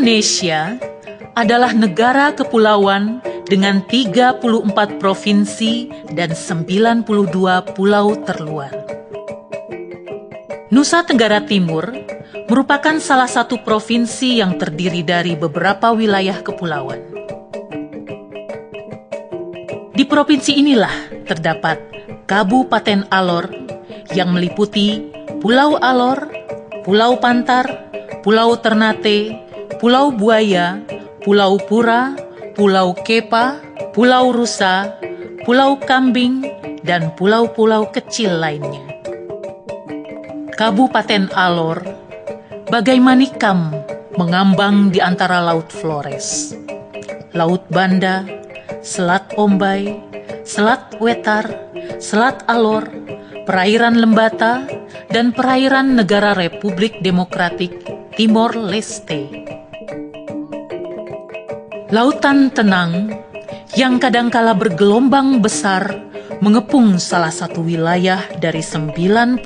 Indonesia adalah negara kepulauan dengan 34 provinsi dan 92 pulau terluar. Nusa Tenggara Timur merupakan salah satu provinsi yang terdiri dari beberapa wilayah kepulauan. Di provinsi inilah terdapat Kabupaten Alor yang meliputi Pulau Alor, Pulau Pantar, Pulau Ternate, Pulau Buaya, Pulau Pura, Pulau Kepa, Pulau Rusa, Pulau Kambing, dan pulau-pulau kecil lainnya. Kabupaten Alor bagai manikam mengambang di antara Laut Flores, Laut Banda, Selat Ombai, Selat Wetar, Selat Alor, perairan Lembata, dan perairan negara Republik Demokratik Timor Leste. Lautan tenang yang kadangkala bergelombang besar mengepung salah satu wilayah dari 92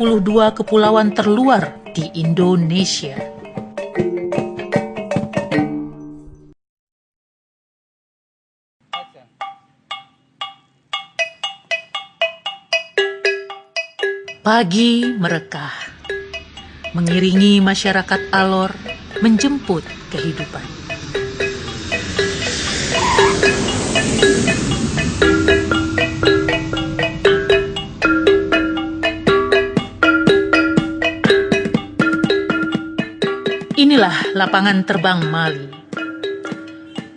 kepulauan terluar di Indonesia. Pagi merekah, mengiringi masyarakat Alor menjemput kehidupan. Inilah lapangan terbang Mali.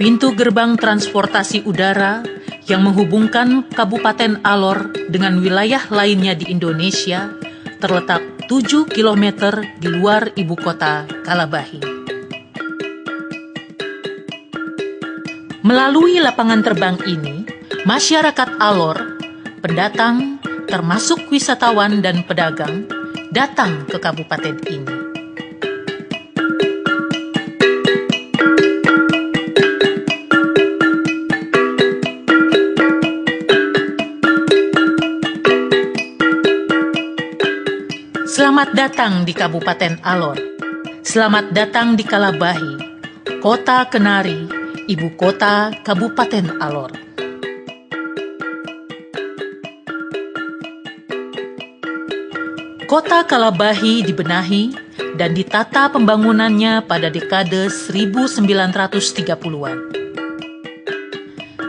Pintu gerbang transportasi udara yang menghubungkan Kabupaten Alor dengan wilayah lainnya di Indonesia terletak 7 km di luar ibu kota Kalabahi. Melalui lapangan terbang ini, masyarakat Alor, pendatang, termasuk wisatawan dan pedagang, datang ke kabupaten ini. Selamat datang di Kabupaten Alor. Selamat datang di Kalabahi, Kota Kenari, ibu kota Kabupaten Alor. Kota Kalabahi dibenahi dan ditata pembangunannya pada dekade 1930-an.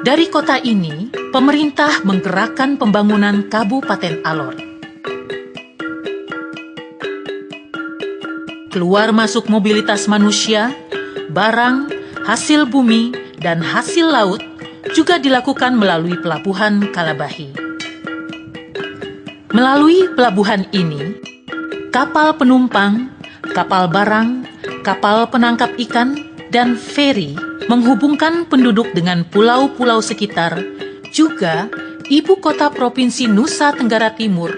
Dari kota ini, pemerintah menggerakkan pembangunan Kabupaten Alor. Keluar masuk mobilitas manusia, barang, hasil bumi, dan hasil laut juga dilakukan melalui pelabuhan Kalabahi. Melalui pelabuhan ini, kapal penumpang, kapal barang, kapal penangkap ikan, dan feri menghubungkan penduduk dengan pulau-pulau sekitar, juga ibu kota Provinsi Nusa Tenggara Timur,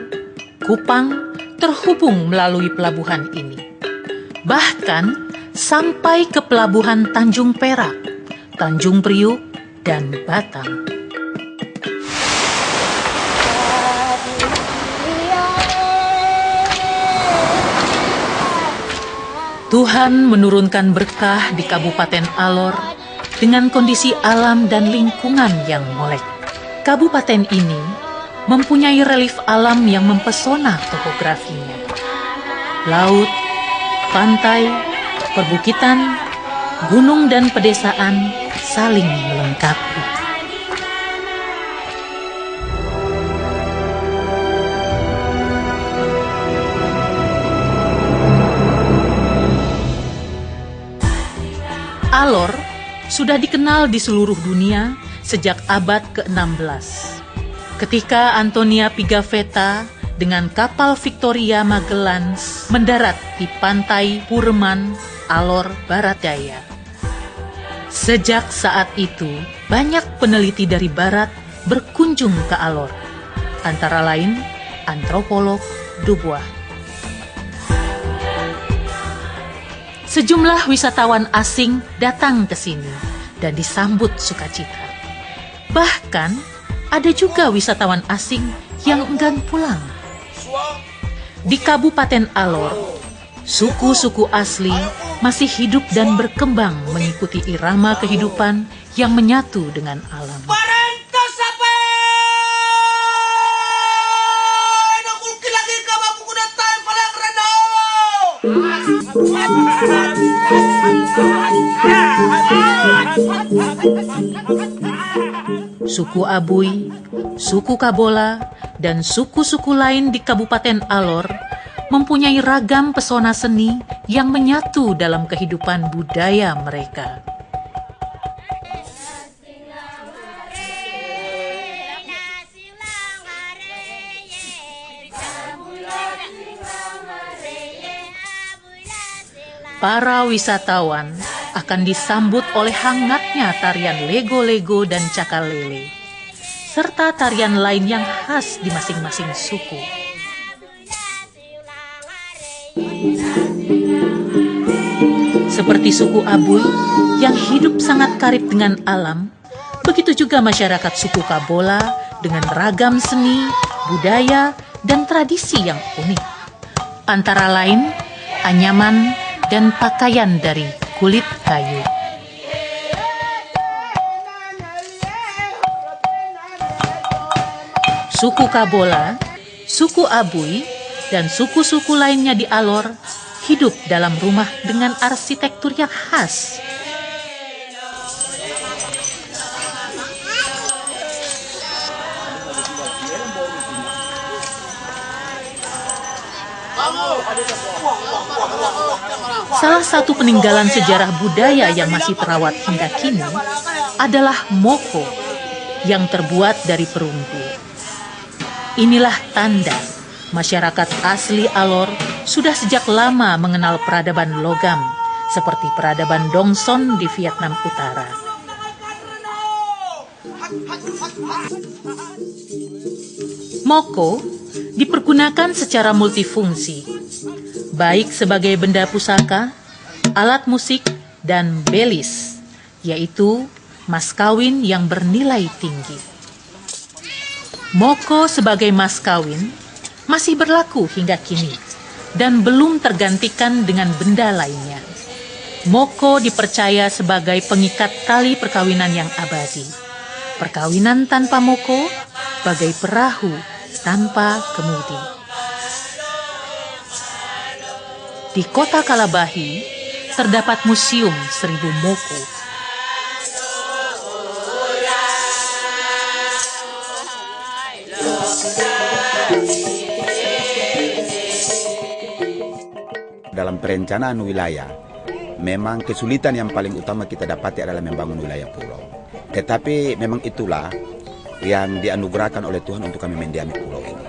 Kupang, terhubung melalui pelabuhan ini. Bahkan sampai ke pelabuhan Tanjung Perak, Tanjung Priuk, dan Batam. Tuhan menurunkan berkah di Kabupaten Alor dengan kondisi alam dan lingkungan yang molek. Kabupaten ini mempunyai relief alam yang mempesona topografinya. Laut, pantai, perbukitan, gunung dan pedesaan saling melengkapi. Alor sudah dikenal di seluruh dunia sejak abad ke-16. Ketika Antonia Pigafetta dengan kapal Victoria Magellans mendarat di pantai Pureman, Alor, Barat Daya. Sejak saat itu, banyak peneliti dari barat berkunjung ke Alor. antara lain antropolog Dubois. Sejumlah wisatawan asing datang ke sini dan disambut sukacita. Bahkan ada juga wisatawan asing yang enggan pulang. Di Kabupaten Alor, suku-suku asli masih hidup dan berkembang mengikuti irama kehidupan yang menyatu dengan alam. Suku Abui, suku Kabola, dan suku-suku lain di Kabupaten Alor mempunyai ragam pesona seni yang menyatu dalam kehidupan budaya mereka. Para wisatawan akan disambut oleh hangatnya tarian lego-lego dan cakal lele, serta tarian lain yang khas di masing-masing suku. Seperti suku Abui yang hidup sangat karib dengan alam, begitu juga masyarakat suku Kabola dengan ragam seni, budaya, dan tradisi yang unik. Antara lain, anyaman dan pakaian dari kulit kayu. Suku Kabola, suku Abui, dan suku-suku lainnya di Alor hidup dalam rumah dengan arsitektur yang khas. Salah satu peninggalan sejarah budaya yang masih terawat hingga kini adalah moko yang terbuat dari perunggu. Inilah tanda masyarakat asli Alor sudah sejak lama mengenal peradaban logam seperti peradaban Dongson di Vietnam Utara. Moko dipergunakan secara multifungsi, baik sebagai benda pusaka, alat musik, dan belis, yaitu mas kawin yang bernilai tinggi. Moko sebagai mas kawin masih berlaku hingga kini dan belum tergantikan dengan benda lainnya. Moko dipercaya sebagai pengikat tali perkawinan yang abadi. Perkawinan tanpa moko bagai perahu tanpa kemudi. Di kota Kalabahi terdapat museum 1000 moko. Dalam perencanaan wilayah, memang kesulitan yang paling utama kita dapati adalah membangun wilayah pulau. Tetapi memang itulah yang dianugerahkan oleh Tuhan untuk kami mendiami pulau ini.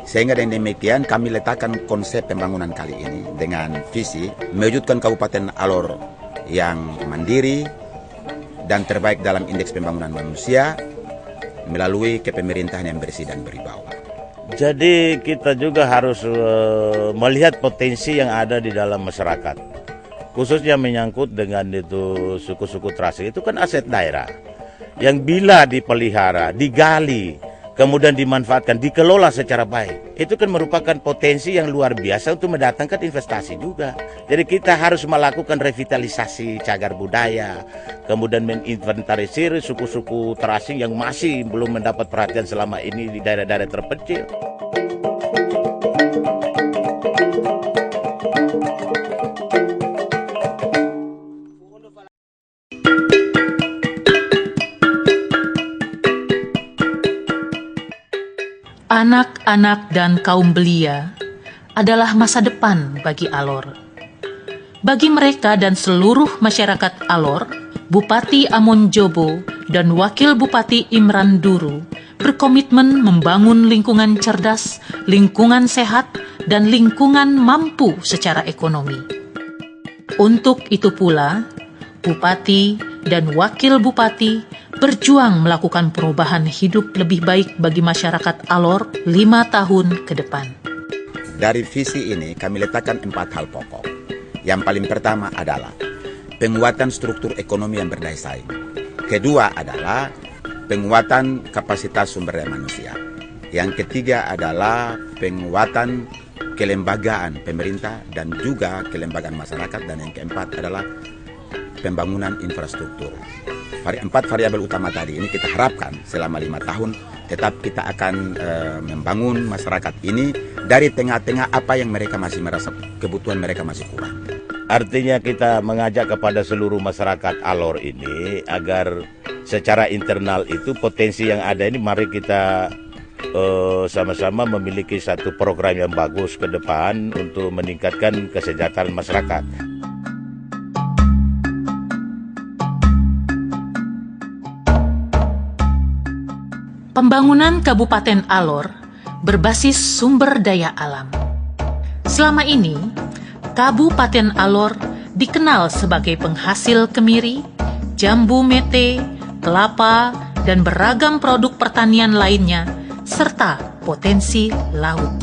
Sehingga dengan demikian kami letakkan konsep pembangunan kali ini dengan visi mewujudkan Kabupaten Alor yang mandiri dan terbaik dalam indeks pembangunan manusia melalui kepemerintahan yang bersih dan berwibawa. Jadi kita juga harus melihat potensi yang ada di dalam masyarakat, khususnya menyangkut dengan itu suku-suku terasing. Itu kan aset daerah yang bila dipelihara, digali, kemudian dimanfaatkan, dikelola secara baik, itu kan merupakan potensi yang luar biasa untuk mendatangkan investasi juga. Jadi kita harus melakukan revitalisasi cagar budaya, kemudian menginventarisir suku-suku terasing yang masih belum mendapat perhatian selama ini di daerah-daerah terpencil. Anak-anak dan kaum belia adalah masa depan bagi Alor. Bagi mereka dan seluruh masyarakat Alor, Bupati Amon Jobo dan Wakil Bupati Imran Duru berkomitmen membangun lingkungan cerdas, lingkungan sehat, dan lingkungan mampu secara ekonomi. Untuk itu pula, Bupati dan Wakil Bupati berjuang melakukan perubahan hidup lebih baik bagi masyarakat Alor 5 tahun ke depan. Dari visi ini kami letakkan 4 hal pokok. Yang paling pertama adalah penguatan struktur ekonomi yang berdaya saing. Kedua adalah penguatan kapasitas sumber daya manusia. Yang ketiga adalah penguatan kelembagaan pemerintah dan juga kelembagaan masyarakat. Dan yang keempat adalah pembangunan infrastruktur. 4 variabel utama tadi ini kita harapkan selama 5 tahun tetap kita akan membangun masyarakat ini dari tengah-tengah apa yang mereka masih merasa kebutuhan mereka masih kurang. Artinya kita mengajak kepada seluruh masyarakat Alor ini agar secara internal itu potensi yang ada ini mari kita sama-sama memiliki satu program yang bagus ke depan untuk meningkatkan kesejahteraan masyarakat. Pembangunan Kabupaten Alor berbasis sumber daya alam. Selama ini, Kabupaten Alor dikenal sebagai penghasil kemiri, jambu mete, kelapa, dan beragam produk pertanian lainnya, serta potensi laut.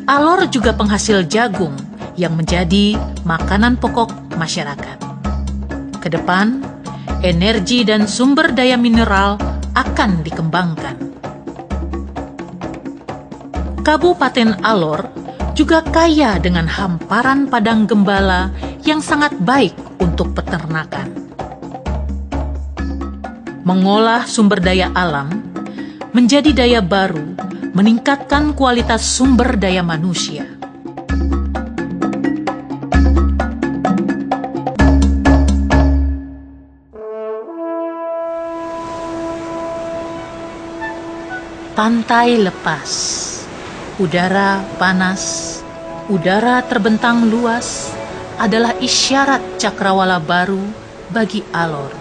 Alor juga penghasil jagung yang menjadi makanan pokok masyarakat. Ke depan, energi dan sumber daya mineral akan dikembangkan. Kabupaten Alor juga kaya dengan hamparan padang gembala yang sangat baik untuk peternakan. Mengolah sumber daya alam menjadi daya baru, meningkatkan kualitas sumber daya manusia. Pantai lepas, udara panas, udara terbentang luas adalah isyarat cakrawala baru bagi Alor.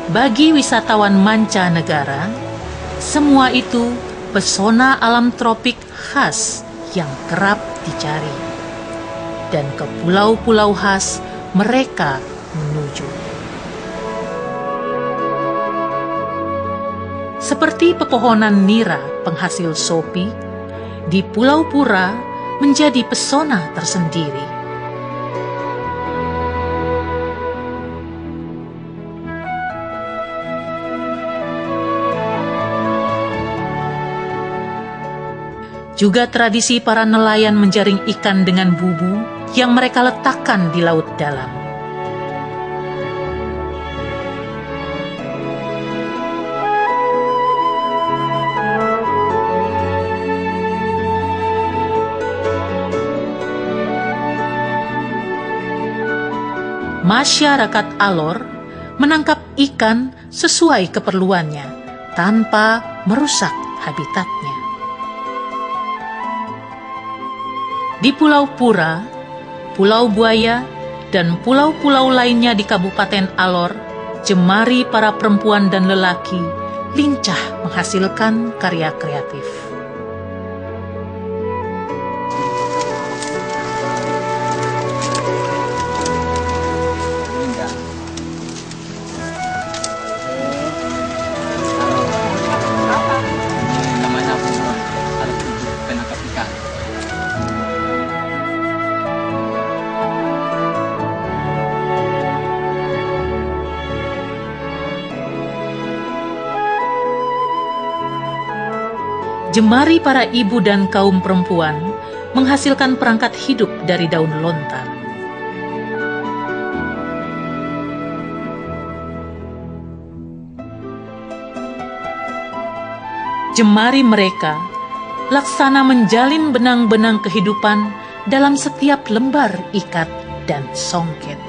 Bagi wisatawan mancanegara, semua itu pesona alam tropik khas yang kerap dicari. Dan ke pulau-pulau khas mereka menuju. Seperti pepohonan nira penghasil sopi, di Pulau Pura menjadi pesona tersendiri. Juga tradisi para nelayan menjaring ikan dengan bubu yang mereka letakkan di laut dalam. Masyarakat Alor menangkap ikan sesuai keperluannya tanpa merusak habitatnya. Di Pulau Pura, Pulau Buaya, dan pulau-pulau lainnya di Kabupaten Alor, jemari para perempuan dan lelaki lincah menghasilkan karya kreatif. Jemari para ibu dan kaum perempuan menghasilkan perangkat hidup dari daun lontar. Jemari mereka laksana menjalin benang-benang kehidupan dalam setiap lembar ikat dan songket.